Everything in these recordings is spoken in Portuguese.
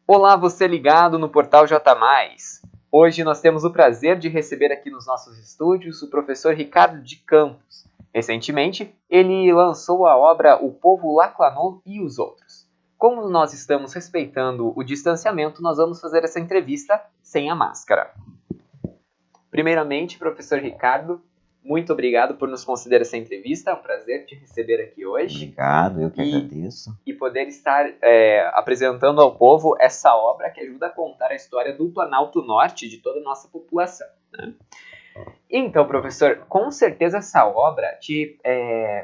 Olá, você ligado no Portal J+. Hoje nós temos o prazer de receber aqui nos nossos estúdios o professor Ricardo de Campos. Recentemente, ele lançou a obra O Povo Laclanô e os Outros. Como nós estamos respeitando o distanciamento, nós vamos fazer essa entrevista sem a máscara. Primeiramente, professor Ricardo, muito obrigado por nos conceder essa entrevista. É um prazer te receber aqui hoje. Obrigado, eu que agradeço. E poder estar apresentando ao povo essa obra que ajuda a contar a história do Planalto Norte, de toda a nossa população, né? Então, professor, com certeza essa obra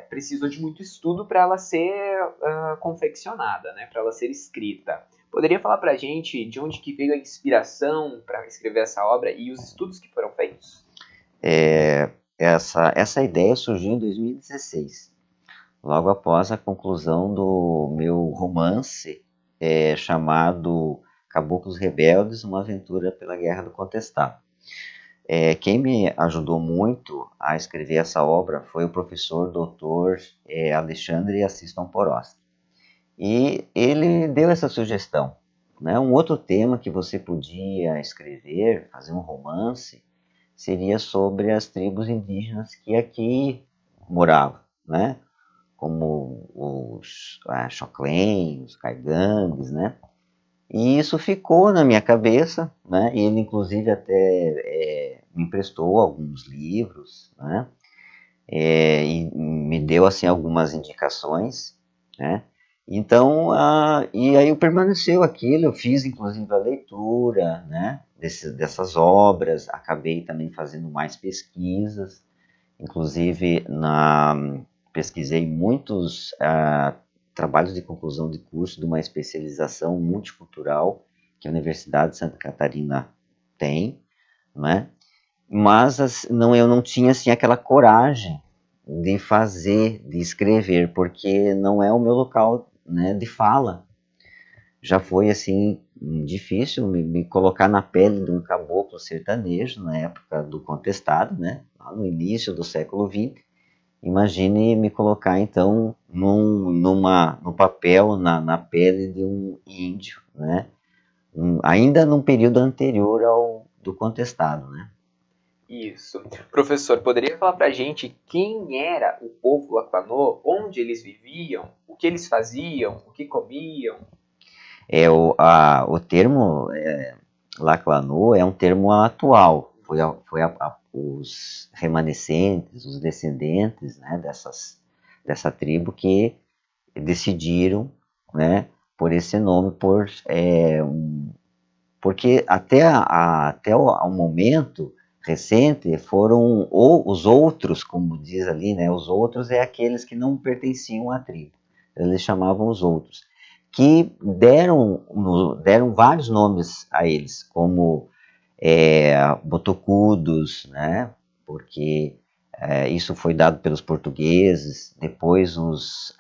precisou de muito estudo para ela ser confeccionada, né? Para ela ser escrita. Poderia falar para a gente de onde que veio a inspiração para escrever essa obra e os estudos que foram feitos? Essa ideia surgiu em 2016, logo após a conclusão do meu romance chamado Caboclos Rebeldes, uma aventura pela Guerra do Contestado. Quem me ajudou muito a escrever essa obra foi o professor Dr. Alexandre Assis Tomporowski. E ele deu essa sugestão, né? Um outro tema que você podia escrever, fazer um romance, seria sobre as tribos indígenas que aqui moravam, né? Como os Xoclen, os Caigangues, né? E isso ficou na minha cabeça, né? Ele inclusive até me emprestou alguns livros, né? E me deu assim algumas indicações, né? Então, e aí permaneceu aquilo, eu fiz inclusive a leitura, né, dessas obras, acabei também fazendo mais pesquisas, inclusive pesquisei muitos trabalhos de conclusão de curso de uma especialização multicultural que a Universidade de Santa Catarina tem, né? Mas eu não tinha assim aquela coragem de fazer, de escrever, porque não é o meu local, né, de fala. Já foi assim difícil me colocar na pele de um caboclo sertanejo na época do Contestado, né, lá no início do século XX. Imagine me colocar então no papel, na pele de um índio, né, ainda num período anterior ao do Contestado, né. Isso. Professor, poderia falar para a gente quem era o povo Laclanô, onde eles viviam, o que eles faziam, o que comiam? O termo Laclanô é um termo atual. Foi os remanescentes, os descendentes, né, dessa tribo que decidiram, né, por esse nome, porque até o momento recente foram os outros, como diz ali, né, os outros é aqueles que não pertenciam à tribo. Eles chamavam os outros, que deram vários nomes a eles, como botocudos, né, porque isso foi dado pelos portugueses, depois os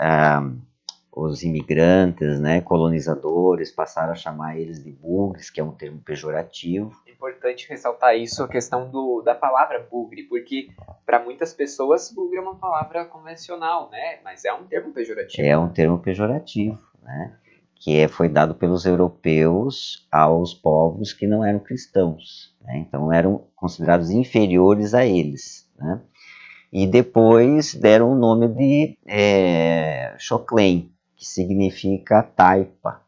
imigrantes, né, colonizadores, passaram a chamar eles de bugres, que é um termo pejorativo. É importante ressaltar isso, a questão da palavra bugre, porque para muitas pessoas bugre é uma palavra convencional, né? Mas é um termo pejorativo. É um termo pejorativo, né, que foi dado pelos europeus aos povos que não eram cristãos, né, então eram considerados inferiores a eles, né. E depois deram o nome de Xoclen, que significa taipa,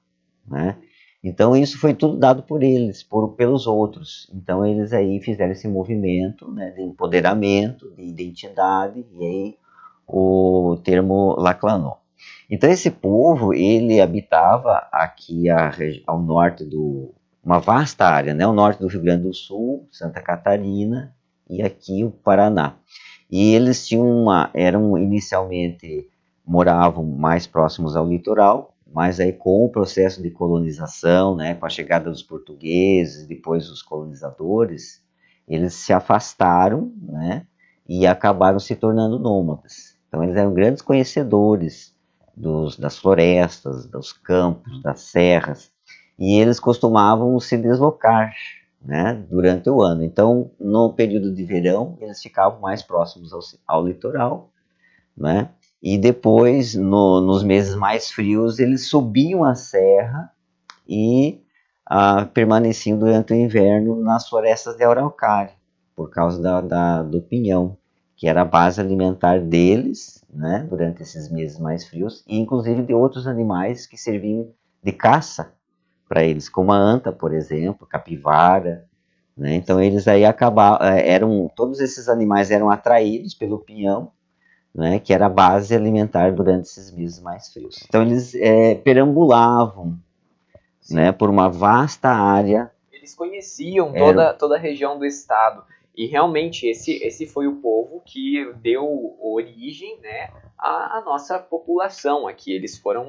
né? Então isso foi tudo dado por eles, pelos outros. Então eles aí fizeram esse movimento, né, de empoderamento, de identidade, e aí o termo Laclanô. Então esse povo, ele habitava aqui ao norte uma vasta área, né, ao norte do Rio Grande do Sul, Santa Catarina e aqui o Paraná. E eles moravam mais próximos ao litoral, mas aí com o processo de colonização, né, com a chegada dos portugueses, depois dos colonizadores, eles se afastaram, né, e acabaram se tornando nômades. Então eles eram grandes conhecedores das florestas, dos campos, das serras, e eles costumavam se deslocar, né, durante o ano. Então, no período de verão, eles ficavam mais próximos ao litoral, né, e depois, nos meses mais frios, eles subiam a serra e permaneciam durante o inverno nas florestas de araucária, por causa do pinhão, que era a base alimentar deles, né, durante esses meses mais frios, e inclusive de outros animais que serviam de caça para eles, como a anta, por exemplo, capivara, né? Então eles aí todos esses animais eram atraídos pelo pinhão, né, que era a base alimentar durante esses meses mais frios. Então eles perambulavam, né, por uma vasta área. Eles conheciam toda a região do estado. E realmente esse foi o povo que deu origem, né, à nossa população aqui. Eles foram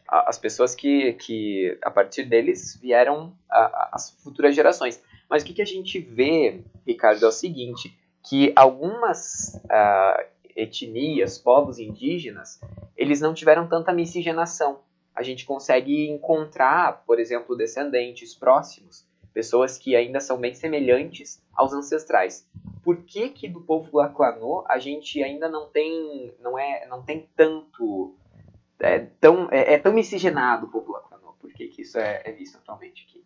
as pessoas que a partir deles vieram as futuras gerações. Mas o que a gente vê, Ricardo, é o seguinte, que algumas etnias, povos indígenas, eles não tiveram tanta miscigenação. A gente consegue encontrar, por exemplo, descendentes próximos, pessoas que ainda são bem semelhantes aos ancestrais. Por que do povo Laclanô a gente ainda não tem tanto tão miscigenado o povo Laclanô? Por que isso é visto atualmente aqui?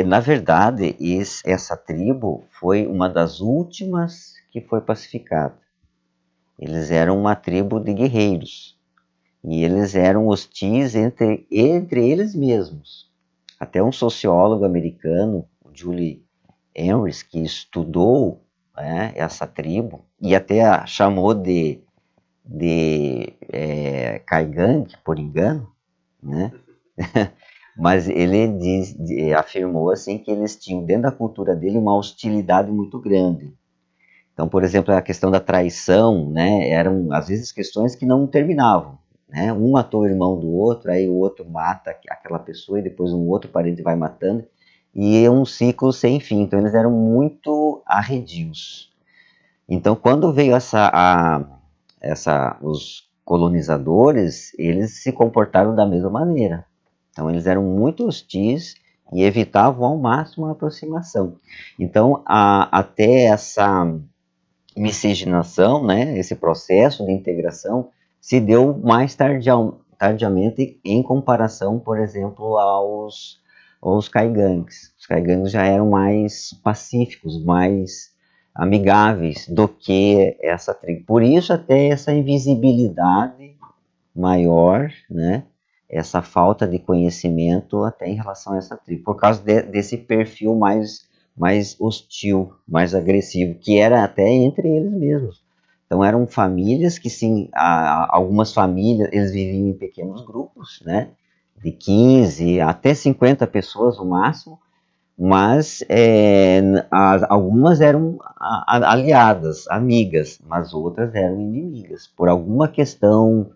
Na verdade, essa tribo foi uma das últimas que foi pacificada. Eles eram uma tribo de guerreiros. E eles eram hostis entre eles mesmos. Até um sociólogo americano, o Julie Henrys, que estudou, né, essa tribo, e até chamou de Kaigang, por engano, né? Mas ele afirmou assim, que eles tinham dentro da cultura dele uma hostilidade muito grande. Então, por exemplo, a questão da traição, né, eram às vezes questões que não terminavam. Né? Um matou o irmão do outro, aí o outro mata aquela pessoa e depois um outro parente vai matando, e é um ciclo sem fim. Então eles eram muito arredios. Então quando veio os colonizadores, eles se comportaram da mesma maneira. Então eles eram muito hostis e evitavam ao máximo a aproximação. Então até essa miscigenação, né, esse processo de integração, se deu mais tardiamente em comparação, por exemplo, aos caigangues. Os caigangues já eram mais pacíficos, mais amigáveis do que essa tribo. Por isso até essa invisibilidade maior, né? Essa falta de conhecimento até em relação a essa tribo, por causa desse perfil mais hostil, mais agressivo, que era até entre eles mesmos. Então eram famílias que sim, algumas famílias, eles viviam em pequenos grupos, né, de 15 até 50 pessoas no máximo, mas algumas eram aliadas, amigas, mas outras eram inimigas, por alguma questão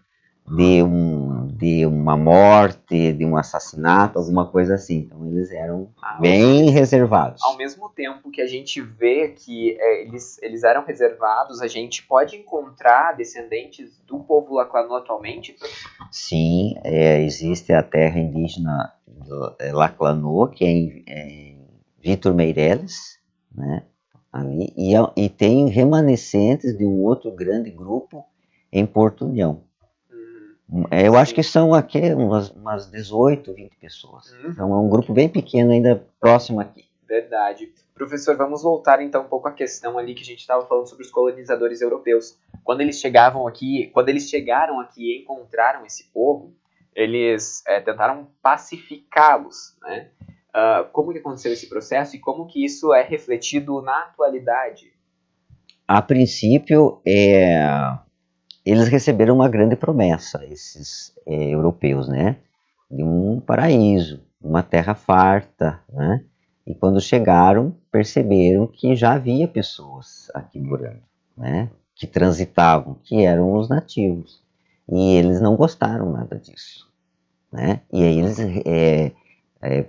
de uma morte, de um assassinato, alguma coisa assim. Então eles eram bem reservados. Ao mesmo tempo que a gente vê que eles eram reservados, a gente pode encontrar descendentes do povo Laclanô atualmente? Sim, existe a terra indígena Laclanô, que é em Vitor Meireles, né, ali, e tem remanescentes de um outro grande grupo em Porto União. Eu acho que são aqui umas 18, 20 pessoas. Então é um grupo bem pequeno, ainda próximo aqui. Verdade. Professor, vamos voltar então um pouco à questão ali que a gente estava falando sobre os colonizadores europeus. Quando eles chegaram aqui e encontraram esse povo, eles tentaram pacificá-los, né? Como que aconteceu esse processo e como que isso é refletido na atualidade? A princípio, eles receberam uma grande promessa, esses europeus, né? De um paraíso, uma terra farta, né? E quando chegaram, perceberam que já havia pessoas aqui morando, né? Que transitavam, que eram os nativos. E eles não gostaram nada disso, né? E aí eles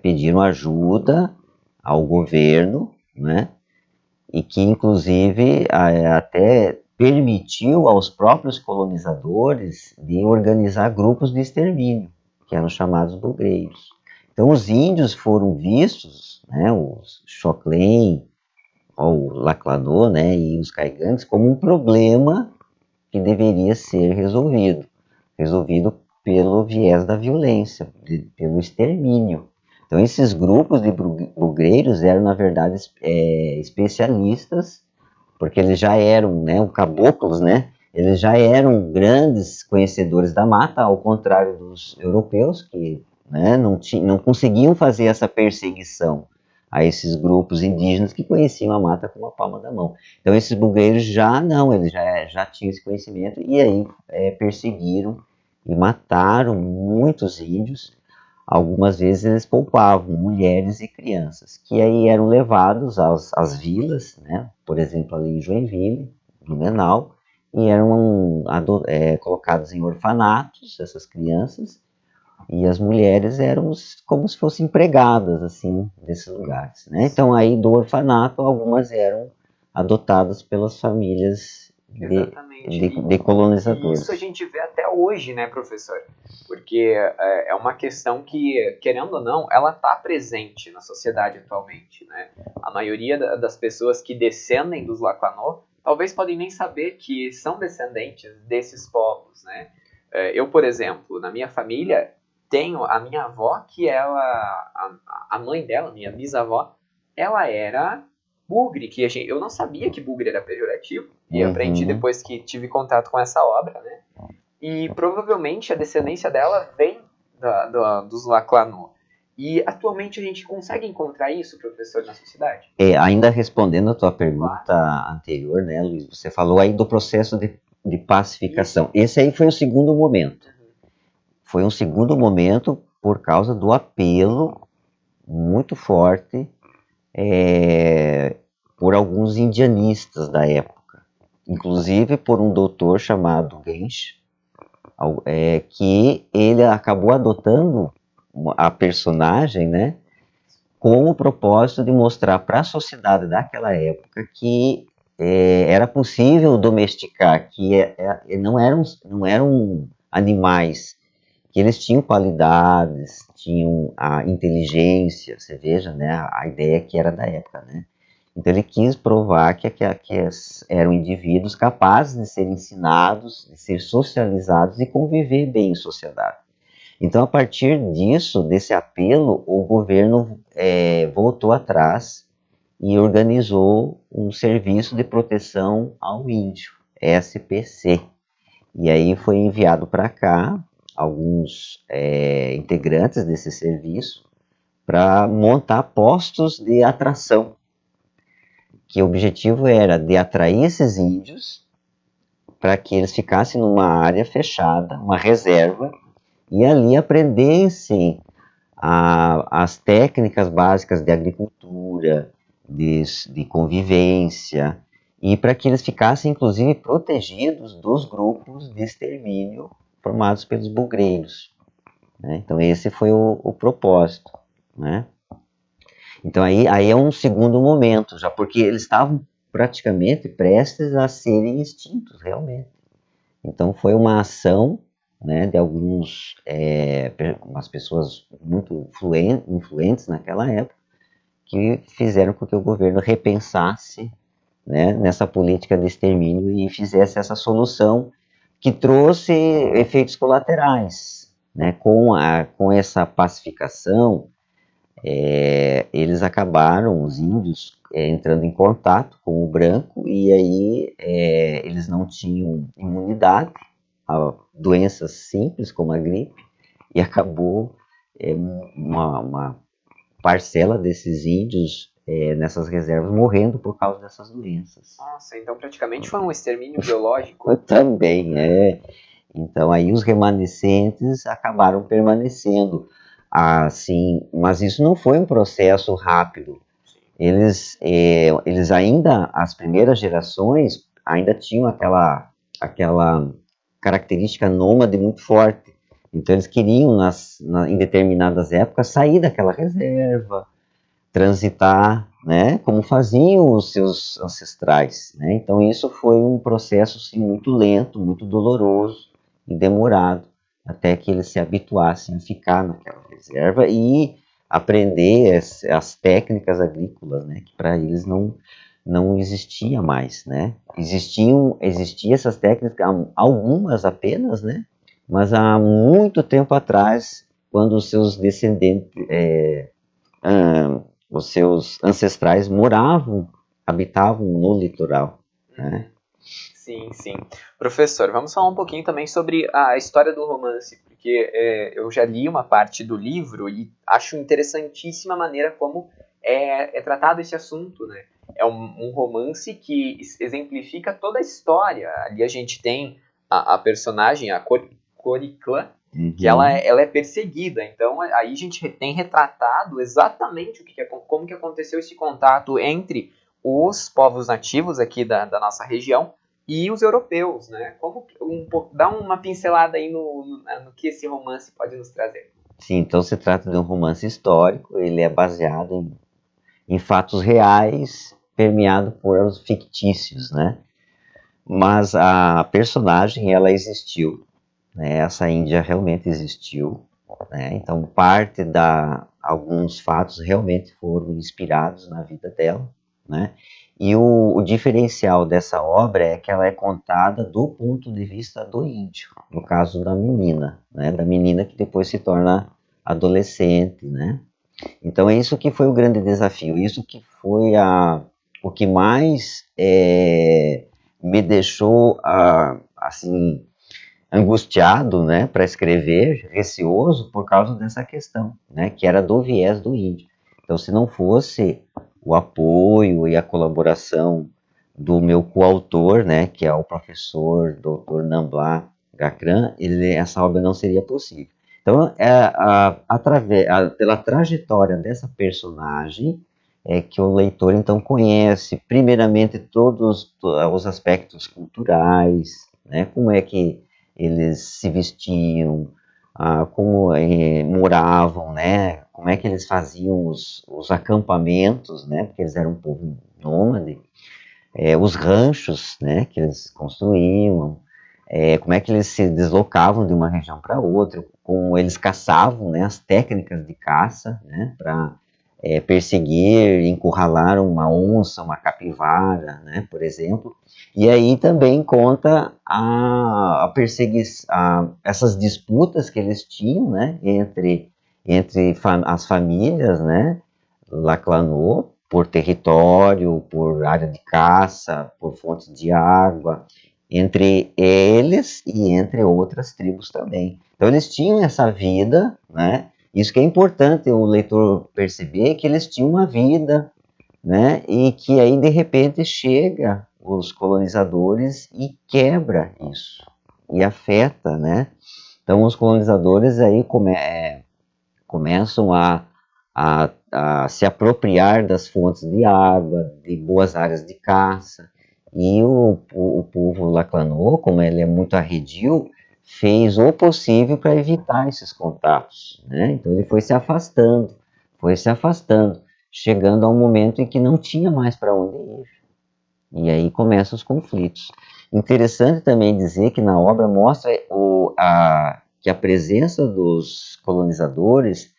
pediram ajuda ao governo, né? E que inclusive até permitiu aos próprios colonizadores de organizar grupos de extermínio, que eram chamados bugreiros. Então os índios foram vistos, né, os Xoclen, o Laclanô, né, e os caigangues, como um problema que deveria ser resolvido pelo viés da violência, pelo extermínio. Então esses grupos de bugreiros eram, na verdade, especialistas, porque eles já eram, né, os caboclos, né, eles já eram grandes conhecedores da mata, ao contrário dos europeus, que, né, não conseguiam fazer essa perseguição a esses grupos indígenas que conheciam a mata como a palma da mão. Então esses bugreiros já não, eles já tinham esse conhecimento, e aí perseguiram e mataram muitos índios. Algumas vezes eles poupavam mulheres e crianças, que aí eram levados às vilas, né? Por exemplo, ali em Joinville, Blumenau, e eram colocados em orfanatos, essas crianças, e as mulheres eram como se fossem empregadas, assim, desses lugares, né? Então aí do orfanato, algumas eram adotadas pelas famílias de colonizadores. E isso a gente vê até hoje, né, professor? Porque é uma questão que, querendo ou não, ela está presente na sociedade atualmente, né? A maioria das pessoas que descendem dos Laclanô talvez podem nem saber que são descendentes desses povos, né? Eu, por exemplo, na minha família, tenho a minha avó, que ela, a mãe dela, minha bisavó, ela era bugre, que eu não sabia que bugre era pejorativo, e aprendi depois que tive contato com essa obra, né? E provavelmente a descendência dela vem dos Laclanô. E atualmente a gente consegue encontrar isso, professor, na sociedade? Ainda respondendo a tua pergunta anterior, né, Luiz, você falou aí do processo de pacificação. Esse aí foi o segundo momento. Foi um segundo momento por causa do apelo muito forte por alguns indianistas da época, inclusive por um doutor chamado Gensh, que ele acabou adotando a personagem, né, com o propósito de mostrar para a sociedade daquela época que era possível domesticar, que não eram animais, que eles tinham qualidades, tinham a inteligência, você veja, né, a ideia que era da época, né? Então ele quis provar que eram indivíduos capazes de ser ensinados, de ser socializados e conviver bem em sociedade. Então, a partir disso, desse apelo, o governo voltou atrás e organizou um serviço de proteção ao índio, SPC. E aí foi enviado para cá alguns integrantes desse serviço para montar postos de atração, que o objetivo era de atrair esses índios para que eles ficassem numa área fechada, uma reserva, e ali aprendessem as técnicas básicas de agricultura, de convivência, e para que eles ficassem, inclusive, protegidos dos grupos de extermínio formados pelos bugreiros, né? Então esse foi o propósito, né? Então aí é um segundo momento, já porque eles estavam praticamente prestes a serem extintos, realmente. Então foi uma ação, né, de umas pessoas muito influentes naquela época, que fizeram com que o governo repensasse, né, nessa política de extermínio e fizesse essa solução que trouxe efeitos colaterais, né? Com essa pacificação, eles acabaram, os índios, entrando em contato com o branco, e aí eles não tinham imunidade a doenças simples como a gripe, e acabou uma parcela desses índios nessas reservas morrendo por causa dessas doenças. Nossa, então praticamente foi um extermínio biológico. Também, Então aí os remanescentes acabaram permanecendo, assim, mas isso não foi um processo rápido. Eles ainda, as primeiras gerações, ainda tinham aquela característica nômade muito forte. Então eles queriam, em determinadas épocas, sair daquela reserva, transitar, né, como faziam os seus ancestrais, né? Então isso foi um processo, sim, muito lento, muito doloroso e demorado, até que eles se habituassem a ficar naquela reserva e aprender as técnicas agrícolas, né, que para eles não existia mais, né? Existiam essas técnicas, algumas apenas, né? Mas há muito tempo atrás, quando os seus descendentes os seus ancestrais habitavam no litoral, né? Sim, sim. Professor, vamos falar um pouquinho também sobre a história do romance, porque eu já li uma parte do livro e acho interessantíssima a maneira como é tratado esse assunto, né? É um romance que exemplifica toda a história. Ali a gente tem a personagem, a Coriclã, que ela é perseguida. Então aí a gente tem retratado exatamente como que aconteceu esse contato entre os povos nativos aqui da nossa região e os europeus, né? Dá uma pincelada aí no que esse romance pode nos trazer. Sim, então se trata de um romance histórico, ele é baseado em fatos reais, permeado por os fictícios, né? Mas a personagem, ela existiu, né? Essa Índia realmente existiu, né? Então alguns fatos realmente foram inspirados na vida dela, né? E o diferencial dessa obra é que ela é contada do ponto de vista do índio, no caso da menina, né? Da menina que depois se torna adolescente, né? Então é isso que foi o grande desafio, isso que foi o que mais me deixou assim angustiado, né, para escrever, receoso por causa dessa questão, né, que era do viés do índio. Então, se não fosse o apoio e a colaboração do meu coautor, né, que é o professor Dr. Nambla Gakran, essa obra não seria possível. Então, pela trajetória dessa personagem, é que o leitor então conhece primeiramente todos os aspectos culturais, né, como é que eles se vestiam, como moravam, né? Como é que eles faziam os acampamentos, né? Porque eles eram um povo nômade. Os ranchos, né? Que eles construíam. Como é que eles se deslocavam de uma região para outra. Como eles caçavam, né? As técnicas de caça, né? Para perseguir, encurralar uma onça, uma capivara, né? Por exemplo. E aí também conta a perseguição, essas disputas que eles tinham, né, entre as famílias, né, Laclanô, por território, por área de caça, por fontes de água, entre eles e entre outras tribos também. Então eles tinham essa vida, né, isso que é importante o leitor perceber, que eles tinham uma vida, né, e que aí de repente chega os colonizadores e quebra isso, e afeta, né? Então os colonizadores aí começam a se apropriar das fontes de água, de boas áreas de caça, e o povo Laclanô, como ele é muito arredio, fez o possível para evitar esses contatos, né? Então ele foi se afastando, chegando a um momento em que não tinha mais para onde ir. E aí começam os conflitos. Interessante também dizer que na obra mostra que a presença dos colonizadores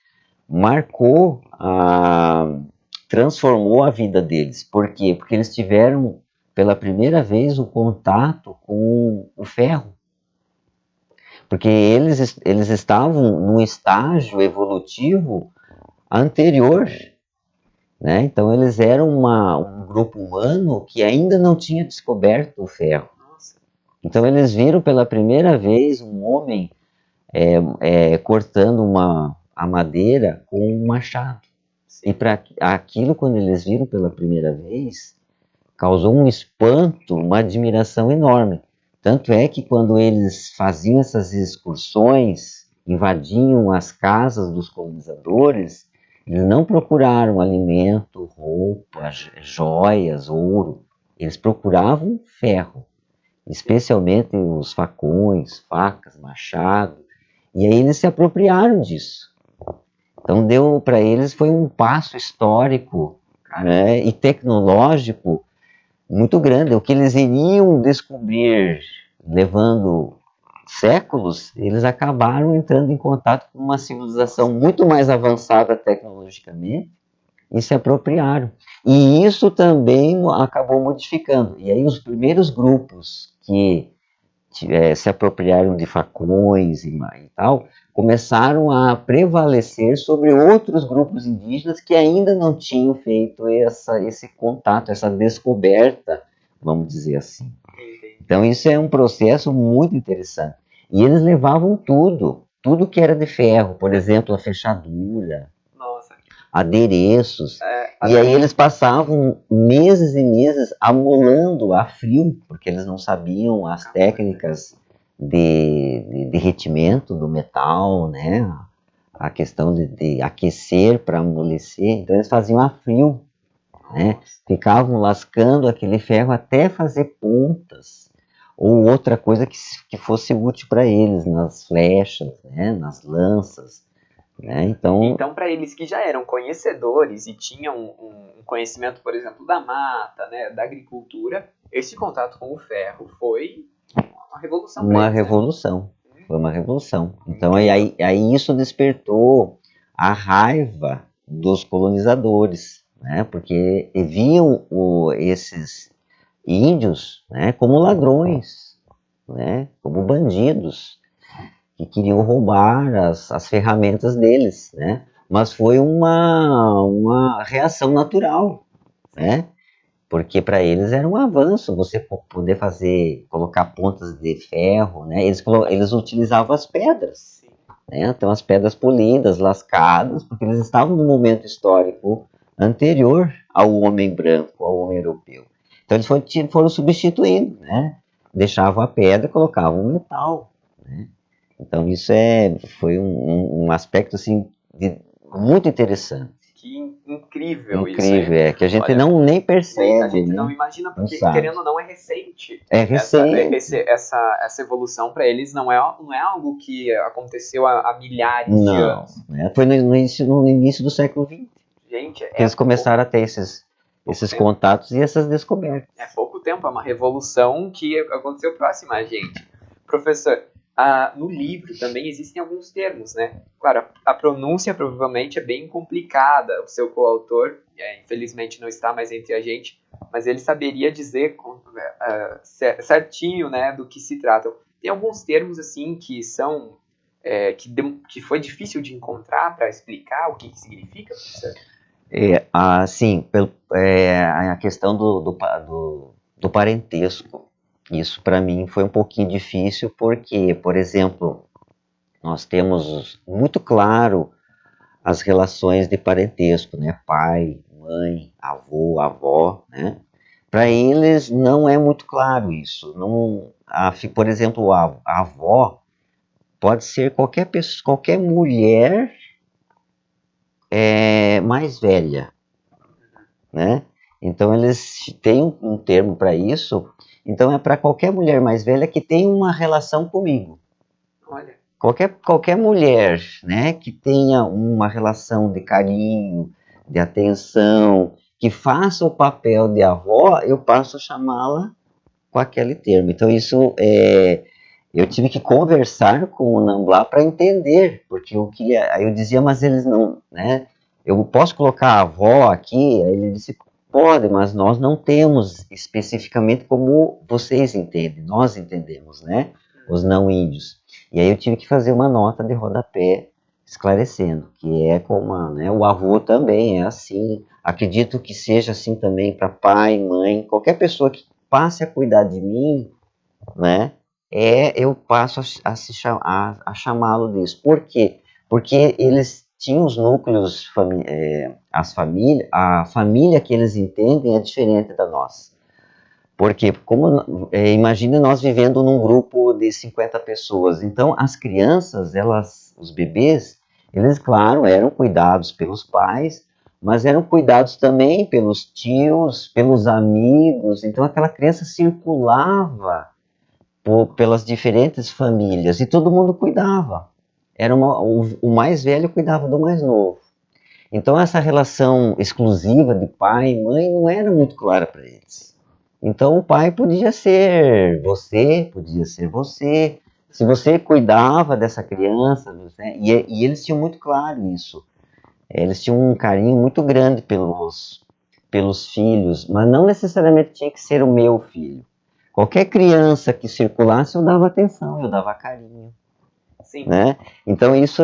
transformou a vida deles. Por quê? Porque eles tiveram pela primeira vez o contato com o ferro. Porque eles estavam num estágio evolutivo anterior, né? Então eles eram um grupo humano que ainda não tinha descoberto o ferro. Então eles viram pela primeira vez um homem cortando a madeira com um machado. Sim. E para aquilo, quando eles viram pela primeira vez, causou um espanto, uma admiração enorme. Tanto é que quando eles faziam essas excursões, invadiam as casas dos colonizadores, eles não procuraram alimento, roupa, joias, ouro. Eles procuravam ferro, especialmente os facões, facas, machado. E aí eles se apropriaram disso. Então deu para eles, foi um passo histórico, né, e tecnológico muito grande. O que eles iriam descobrir levando séculos, eles acabaram entrando em contato com uma civilização muito mais avançada tecnologicamente e se apropriaram. E isso também acabou modificando. E aí os primeiros grupos que se apropriaram de facões e tal, começaram a prevalecer sobre outros grupos indígenas que ainda não tinham feito esse contato, essa descoberta, vamos dizer assim. Então isso é um processo muito interessante. E eles levavam tudo que era de ferro, por exemplo, a fechadura, adereços. E aí eles passavam meses e meses amolando a frio, porque eles não sabiam as técnicas de derretimento do metal, né? A questão de aquecer para amolecer. Então eles faziam a frio, né? Ficavam lascando aquele ferro até fazer pontas ou outra coisa que fosse útil para eles, nas flechas, né? Nas lanças. Né? Então para eles que já eram conhecedores e tinham um conhecimento, por exemplo, da mata, né, da agricultura, esse contato com o ferro foi uma revolução. Uma revolução. Né? Foi uma revolução. Então aí isso despertou a raiva dos colonizadores, né? Porque viam esses índios, né, como ladrões, né, como bandidos que queriam roubar as ferramentas deles, né? Mas foi uma reação natural, né? Porque para eles era um avanço você poder colocar pontas de ferro, né? Eles utilizavam as pedras, né? Então as pedras polidas, lascadas, porque eles estavam no momento histórico anterior ao homem branco, ao homem europeu. Então eles foram substituindo, né? Deixavam a pedra, colocavam o metal, né? Então isso foi um aspecto assim muito interessante. Que incrível isso. Incrível, que a gente nem percebe. A gente não imagina, porque querendo ou não é recente. É recente. Essa evolução para eles não é algo que aconteceu há milhares de anos. Não, foi no início do século XX. Gente, que eles começaram a ter esses contatos e essas descobertas. É pouco tempo, é uma revolução que aconteceu próxima a gente. Professor, no livro também existem alguns termos, né? Claro, a pronúncia provavelmente é bem complicada. O seu coautor, infelizmente, não está mais entre a gente, mas ele saberia dizer certinho, né, do que se trata. Tem alguns termos assim que são que foi difícil de encontrar para explicar o que significa, professor? Sim, a questão do parentesco. Isso para mim foi um pouquinho difícil porque, por exemplo, nós temos muito claro as relações de parentesco, né? Pai, mãe, avô, avó, né? Para eles não é muito claro isso. Não, por exemplo, a avó pode ser qualquer pessoa, qualquer mulher mais velha, né? Então eles têm um termo para isso. Então é para qualquer mulher mais velha que tem uma relação comigo. Olha. Qualquer mulher, né, que tenha uma relação de carinho, de atenção, que faça o papel de avó, eu passo a chamá-la com aquele termo. Então isso eu tive que conversar com o Namblá para entender, porque eu dizia, mas eles não, né? Eu posso colocar a avó aqui? Aí ele disse, pode, mas nós não temos especificamente como vocês entendem, nós entendemos, né? Os não índios. E aí eu tive que fazer uma nota de rodapé esclarecendo, que é como, né, o avô também é assim. Acredito que seja assim também para pai, mãe, qualquer pessoa que passe a cuidar de mim, né? Eu passo a chamá-lo disso. Por quê? Porque eles tinham os núcleos, a família que eles entendem é diferente da nossa. Porque, imagine nós vivendo num grupo de 50 pessoas. Então, as crianças, os bebês, eles, claro, eram cuidados pelos pais, mas eram cuidados também pelos tios, pelos amigos. Então, aquela criança circulava pelas diferentes famílias e todo mundo cuidava. O mais velho cuidava do mais novo. Então, essa relação exclusiva de pai e mãe não era muito clara para eles. Então o pai podia ser você, se você cuidava dessa criança, né? E eles tinham muito claro isso. Eles tinham um carinho muito grande pelos filhos, mas não necessariamente tinha que ser o meu filho. Qualquer criança que circulasse, eu dava atenção, eu dava carinho. Sim. Né? Então isso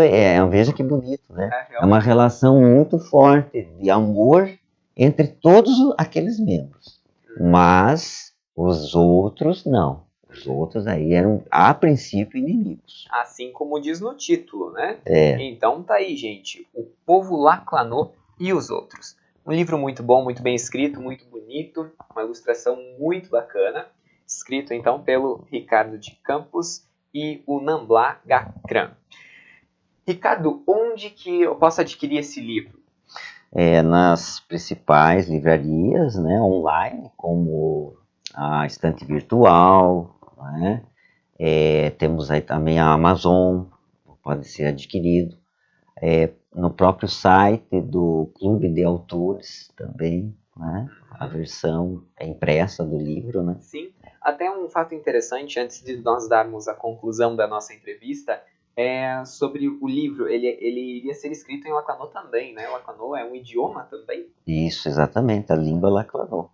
veja que bonito, né? É uma Realmente. relação muito forte de amor entre todos aqueles membros. Mas os outros não. Os outros aí eram, a princípio, inimigos. Assim como diz no título, né? É. Então tá aí, gente. O Povo Laclanô e os Outros. Um livro muito bom, muito bem escrito, muito bonito, uma ilustração muito bacana. Escrito então pelo Ricardo de Campos e o Namblá Gacran. Ricardo, onde que eu posso adquirir esse livro? Nas principais livrarias, né, online, como a Estante Virtual, né? Temos aí também a Amazon, pode ser adquirido. No próprio site do Clube de Autores também, né? A versão impressa do livro, né? Sim, até um fato interessante, antes de nós darmos a conclusão da nossa entrevista, é sobre o livro. Ele iria ser escrito em Laclanô também, né? Laclanô é um idioma também? Isso, exatamente, a língua Laclanô.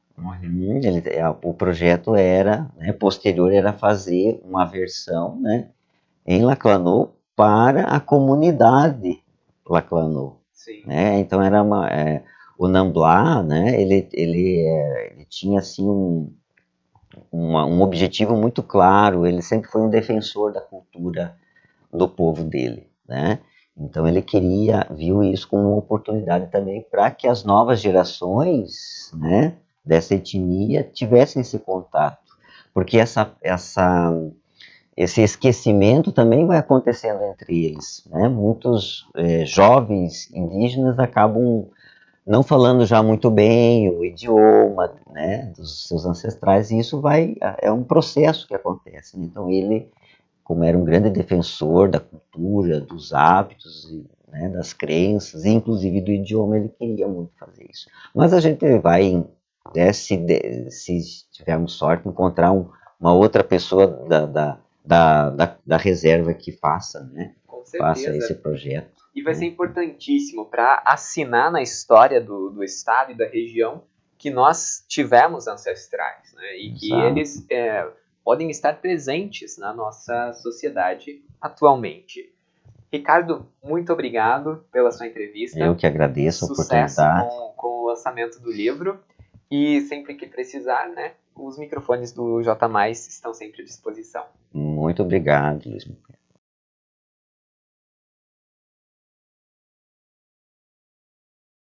O projeto era, né, posterior, era fazer uma versão, né, em Laclanô para a comunidade Laclanô. Sim. Né? Então era o Namblá, né, ele tinha assim um objetivo muito claro, ele sempre foi um defensor da cultura do povo dele, né? Então ele viu isso como uma oportunidade também para que as novas gerações, né, dessa etnia tivessem esse contato, porque esse esquecimento também vai acontecendo entre eles, né? Muitos jovens indígenas acabam não falando já muito bem o idioma, né, dos seus ancestrais, e isso é um processo que acontece. Né? Então ele, como era um grande defensor da cultura, dos hábitos, né, das crenças, e inclusive do idioma, ele queria muito fazer isso. Mas a gente vai, né, se tivermos sorte, encontrar uma outra pessoa da reserva que faça, né, Com faça certeza. esse projeto. E vai ser importantíssimo para assinar na história do estado e da região que nós tivemos ancestrais, né? E que Exato. eles podem estar presentes na nossa sociedade atualmente. Ricardo, muito obrigado pela sua entrevista. Eu que agradeço a Sucesso oportunidade. com o lançamento do livro. E sempre que precisar, né, os microfones do J+, estão sempre à disposição. Muito obrigado, Luiz.